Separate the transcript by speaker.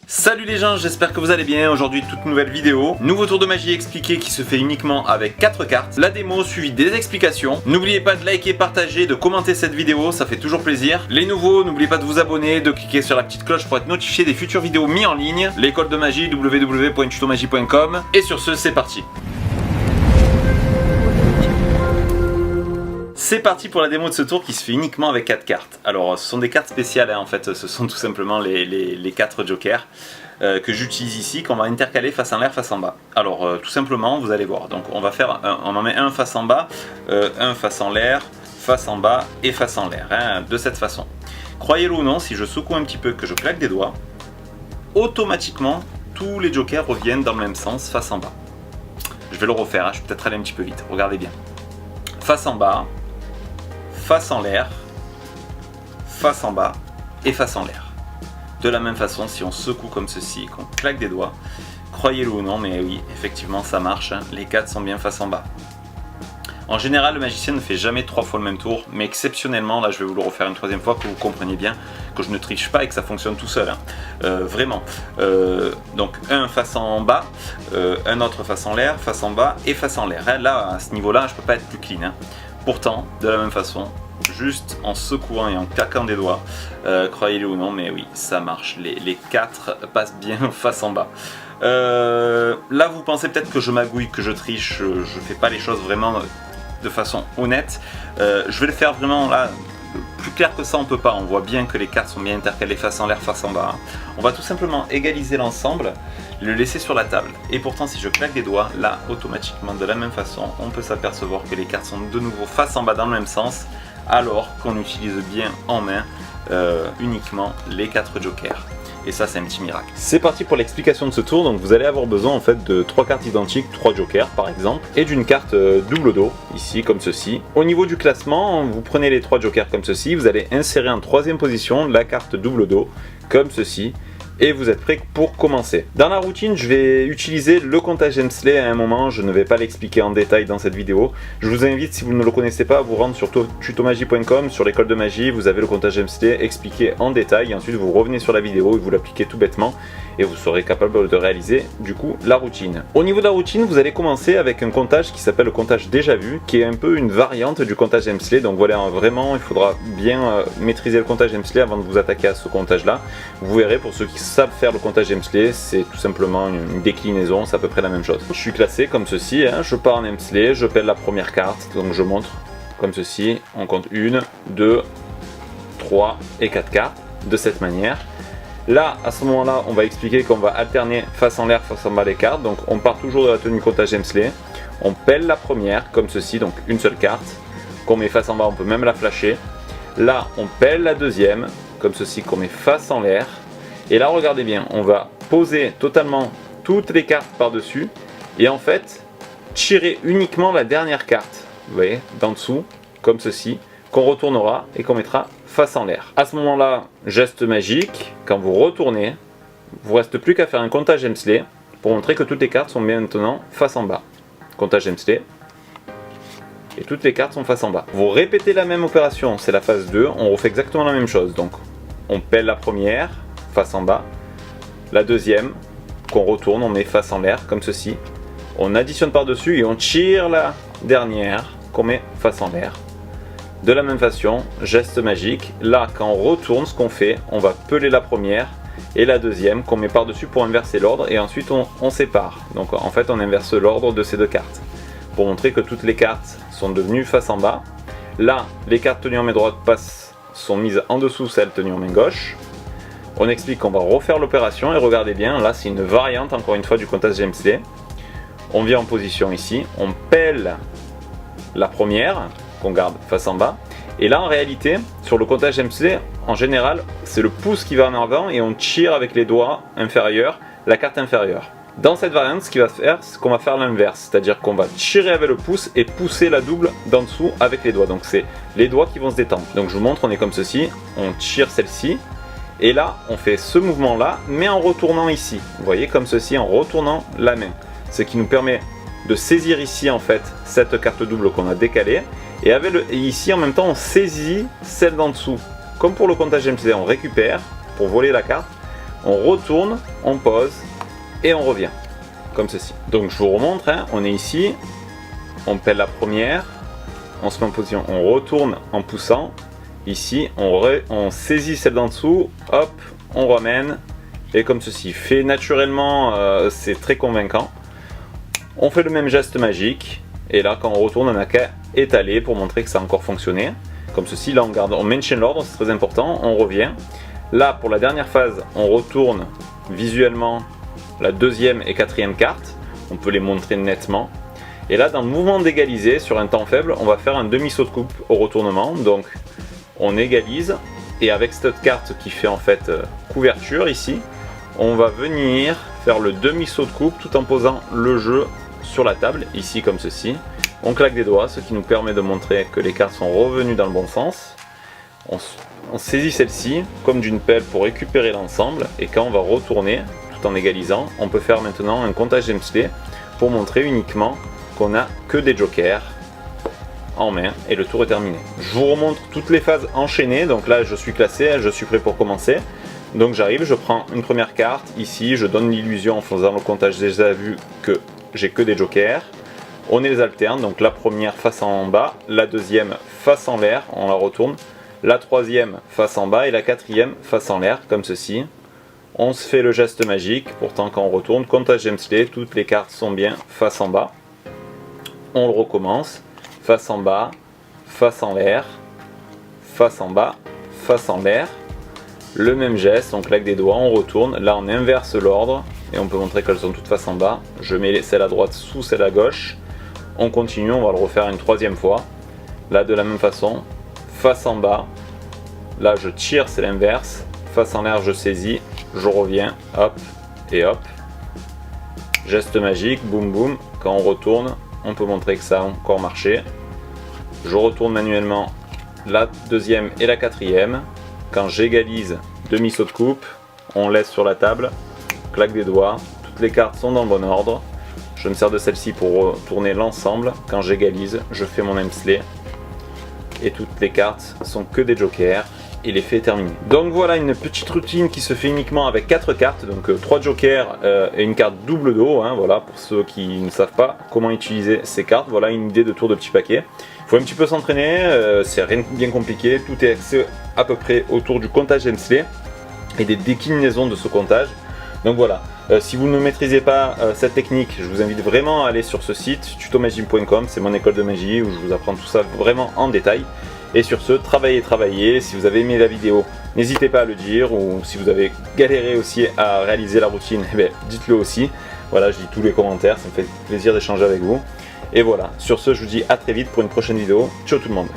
Speaker 1: Salut les gens, j'espère que vous allez bien. Aujourd'hui, toute nouvelle vidéo. Nouveau tour de magie expliqué qui se fait uniquement avec 4 cartes. La démo suivie des explications. N'oubliez pas de liker, partager, de commenter cette vidéo, ça fait toujours plaisir. Les nouveaux, n'oubliez pas de vous abonner, de cliquer sur la petite cloche pour être notifié des futures vidéos mises en ligne. L'école de magie, www.tutomagie.com. Et sur ce, c'est parti. C'est parti pour la démo de ce tour qui se fait uniquement avec 4 cartes. Alors ce sont des cartes spéciales en fait, ce sont tout simplement les 4 jokers que j'utilise ici, qu'on va intercaler face en l'air, face en bas. Alors tout simplement, vous allez voir, donc on va faire, on en met un face en bas, un face en l'air, face en bas et face en l'air, hein, de cette façon. Croyez-le ou non, si je secoue un petit peu, que je claque des doigts, automatiquement tous les jokers reviennent dans le même sens, face en bas. Je vais le refaire, hein, je vais peut-être aller un petit peu vite, regardez bien. Face en bas, face en l'air, face en bas et face en l'air. De la même façon, si on secoue comme ceci, qu'on claque des doigts, croyez-le ou non, mais oui, effectivement ça marche, hein, les 4 sont bien face en bas. En général, le magicien ne fait jamais 3 fois le même tour, mais exceptionnellement, là je vais vous le refaire une 3e fois, que vous compreniez bien que je ne triche pas et que ça fonctionne tout seul, hein. Vraiment. Donc un face en bas, un autre face en l'air, face en bas et face en l'air, hein. Là, à ce niveau-là, je ne peux pas être plus clean, hein. Pourtant, de la même façon, juste en secouant et en claquant des doigts, croyez-le ou non, mais oui, ça marche. Les 4 passent bien face en bas. Là, vous pensez peut-être que je magouille, que je triche, je ne fais pas les choses vraiment de façon honnête. Je vais le faire vraiment là, plus clair que ça, on peut pas. On voit bien que les cartes sont bien intercalées face en l'air, face en bas. On va tout simplement égaliser l'ensemble, le laisser sur la table. Et pourtant, si je claque des doigts, là, automatiquement, de la même façon, on peut s'apercevoir que les cartes sont de nouveau face en bas dans le même sens, alors qu'on utilise bien en main uniquement les 4 jokers. Et ça, c'est un petit miracle. C'est parti pour l'explication de ce tour. Donc vous allez avoir besoin en fait de 3 cartes identiques, 3 jokers par exemple, et d'une carte double dos, ici comme ceci. Au niveau du classement, vous prenez les 3 jokers comme ceci, vous allez insérer en 3e position la carte double dos, comme ceci. Et vous êtes prêts pour commencer. Dans la routine, je vais utiliser le comptage Hemsley à un moment, je ne vais pas l'expliquer en détail dans cette vidéo. Je vous invite, si vous ne le connaissez pas, à vous rendre sur tutomagie.com, sur l'école de magie, vous avez le comptage Hemsley expliqué en détail, et ensuite vous revenez sur la vidéo et vous l'appliquez tout bêtement, et vous serez capable de réaliser du coup la routine. Au niveau de la routine, vous allez commencer avec un comptage qui s'appelle le comptage déjà vu, qui est un peu une variante du comptage Hemsley, donc voilà, vraiment il faudra bien maîtriser le comptage Hemsley avant de vous attaquer à ce comptage là. Vous verrez, pour ceux qui savent faire le comptage Hemsley, c'est tout simplement une déclinaison, c'est à peu près la même chose. Je suis classé comme ceci, hein, je pars en Hemsley, je pèle la première carte, donc je montre comme ceci, on compte 1, 2, 3 et 4 cartes, de cette manière. Là, à ce moment-là, on va expliquer qu'on va alterner face en l'air, face en bas les cartes, donc on part toujours de la tenue comptage Hemsley, on pèle la première comme ceci, donc une seule carte, qu'on met face en bas, on peut même la flasher. Là, on pèle la deuxième, comme ceci, qu'on met face en l'air. Et là, regardez bien, on va poser totalement toutes les cartes par-dessus et en fait, tirer uniquement la dernière carte, vous voyez, d'en dessous, comme ceci, qu'on retournera et qu'on mettra face en l'air. À ce moment-là, geste magique, quand vous retournez, il ne vous reste plus qu'à faire un comptage Hemsley pour montrer que toutes les cartes sont maintenant face en bas. Comptage Hemsley. Et toutes les cartes sont face en bas. Vous répétez la même opération, c'est la phase 2, on refait exactement la même chose. Donc, on pèle la première, face en bas, la deuxième qu'on retourne, on met face en l'air comme ceci, on additionne par dessus et on tire la dernière qu'on met face en l'air. De la même façon, geste magique, là quand on retourne, ce qu'on fait, on va peler la première et la deuxième qu'on met par dessus pour inverser l'ordre, et ensuite on sépare. Donc en fait on inverse l'ordre de ces deux cartes pour montrer que toutes les cartes sont devenues face en bas. Là, les cartes tenues en main droite sont mises en dessous celles tenues en main gauche. On explique qu'on va refaire l'opération et regardez bien, là c'est une variante encore une fois du comptage Hemsley. On vient en position ici, on pèle la première qu'on garde face en bas, et là en réalité sur le comptage Hemsley en général c'est le pouce qui va en avant et on tire avec les doigts inférieurs la carte inférieure. Dans cette variante, ce qu'il va faire, c'est qu'on va faire l'inverse, c'est-à-dire qu'on va tirer avec le pouce et pousser la double d'en dessous avec les doigts, donc c'est les doigts qui vont se détendre. Donc je vous montre, on est comme ceci, on tire celle-ci. Et là, on fait ce mouvement-là, mais en retournant ici. Vous voyez, comme ceci, en retournant la main. Ce qui nous permet de saisir ici, en fait, cette carte double qu'on a décalée. Et ici, en même temps, on saisit celle d'en dessous. Comme pour le comptage Hemsley, on récupère pour voler la carte. on retourne, on pose et on revient, comme ceci. Donc je vous remontre, hein, on est ici, on pèle la première, on se met en position, on retourne en poussant, ici on saisit celle d'en dessous, hop, on ramène, et comme ceci, fait naturellement, c'est très convaincant. On fait le même geste magique, et là quand on retourne, on n'a qu'à étaler pour montrer que ça a encore fonctionné. Comme ceci, là on maintient l'ordre, c'est très important, on revient. Là pour la dernière phase, on retourne visuellement la deuxième et quatrième carte, on peut les montrer nettement. Et là dans le mouvement d'égaliser, sur un temps faible, on va faire un demi-saut de coupe au retournement. Donc on égalise, et avec cette carte qui fait en fait couverture ici, on va venir faire le demi-saut de coupe tout en posant le jeu sur la table, ici comme ceci. On claque des doigts, ce qui nous permet de montrer que les cartes sont revenues dans le bon sens. On saisit celle-ci comme d'une pelle pour récupérer l'ensemble, et quand on va retourner tout en égalisant, on peut faire maintenant un comptage Hemsley pour montrer uniquement qu'on n'a que des jokers en main et le tour est terminé. Je vous remontre toutes les phases enchaînées, donc là je suis classé, je suis prêt pour commencer. Donc j'arrive, je prends une première carte, ici je donne l'illusion en faisant le comptage déjà vu que j'ai que des jokers. On les alterne, donc la première face en bas, la deuxième face en l'air, on la retourne, la troisième face en bas et la quatrième face en l'air, comme ceci. On se fait le geste magique, pourtant quand on retourne, comptage Hemsley, toutes les cartes sont bien face en bas. On le recommence, face en bas, face en l'air, face en bas, face en l'air. Le même geste, on claque des doigts, on retourne, là on inverse l'ordre et on peut montrer qu'elles sont toutes face en bas. Je mets celle à droite sous celle à gauche. On continue, on va le refaire une troisième fois. Là de la même façon, face en bas, là je tire, c'est l'inverse, face en l'air je saisis, je reviens, hop et hop. Geste magique, boum boum, quand on retourne, on peut montrer que ça a encore marché. Je retourne manuellement la deuxième et la quatrième. Quand j'égalise, demi-saut de coupe, on laisse sur la table, claque des doigts, toutes les cartes sont dans le bon ordre. Je me sers de celle-ci pour tourner l'ensemble. Quand j'égalise, je fais mon Hemsley. Et toutes les cartes sont que des jokers. Et l'effet est terminé. Donc voilà une petite routine qui se fait uniquement avec 4 cartes. Donc 3 jokers et une carte double dos. Hein, voilà, pour ceux qui ne savent pas comment utiliser ces cartes. Voilà une idée de tour de petit paquet. Il faut un petit peu s'entraîner. C'est rien de bien compliqué. Tout est axé à peu près autour du comptage Hemsley et des déclinaisons de ce comptage. Donc voilà, si vous ne maîtrisez pas cette technique, je vous invite vraiment à aller sur ce site, tutomagie.com, c'est mon école de magie où je vous apprends tout ça vraiment en détail. Et sur ce, travaillez. Si vous avez aimé la vidéo, n'hésitez pas à le dire, ou si vous avez galéré aussi à réaliser la routine, eh bien, dites-le aussi. Voilà, je lis tous les commentaires, ça me fait plaisir d'échanger avec vous. Et voilà, sur ce, je vous dis à très vite pour une prochaine vidéo. Ciao tout le monde!